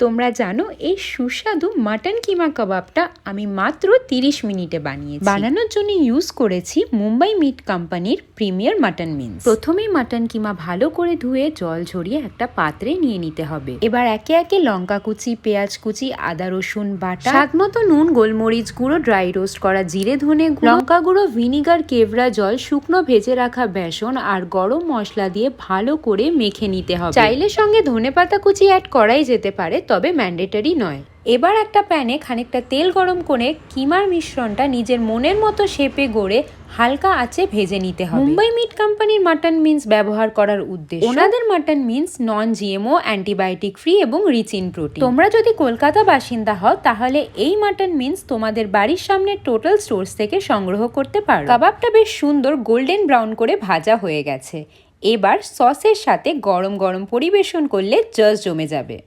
তোমরা জানো এই সুস্বাদু মাটন কিমা কাবাবটা আমি মাত্র 30 মিনিটে বানিয়েছি। বানানোর জন্য ইউজ করেছি মুম্বাই মিট কোম্পানির প্রিমিয়ার মাটন মিন্স। প্রথমেই মাটন কিমা ভালো করে ধুয়ে জল ঝরিয়ে একটা পাত্রে নিয়ে নিতে হবে। এবার একে একে লঙ্কা কুচি, পেঁয়াজ কুচি, আদা রসুন বাটা, স্বাদ মতো নুন, গোলমরিচ গুঁড়ো, ড্রাই রোস্ট করা জিরে ধনে গুঁড়ো, লঙ্কা গুঁড়ো, ভিনিগার, কেওড়া জল, শুকনো ভেজে রাখা বেসন আর গরম মশলা দিয়ে ভালো করে মেখে নিতে হবে। চাইলে সঙ্গে ধনেপাতা কুচি অ্যাড করাই যেতে পারে, তবে ম্যান্ডেটরি নয়। এবার একটা প্যানে খানিকটা তেল গরম করে কিমার মিশ্রণটা নিজের মনের মতো শেপে গড়ে হালকা আঁচে ভেজে নিতে হবে। মুম্বাই মিট কোম্পানির মাটন মিন্স ব্যবহার করার উদ্দেশ্য, ওনাদের মাটন মিন্স নন জিএমও, অ্যান্টিবায়োটিক ফ্রি এবং রিচ ইন প্রোটিন। তোমরা যদি কলকাতা বাসিন্দা হও তাহলে এই মাটন মিন্স তোমাদের বাড়ির সামনে টোটাল স্টোর্স থেকে সংগ্রহ করতে পারো। কাবাবটা বেশ সুন্দর গোল্ডেন ব্রাউন করে ভাজা হয়ে গেছে। এবার সসের সাথে গরম গরম পরিবেশন করলে জাস্ট জমে যাবে।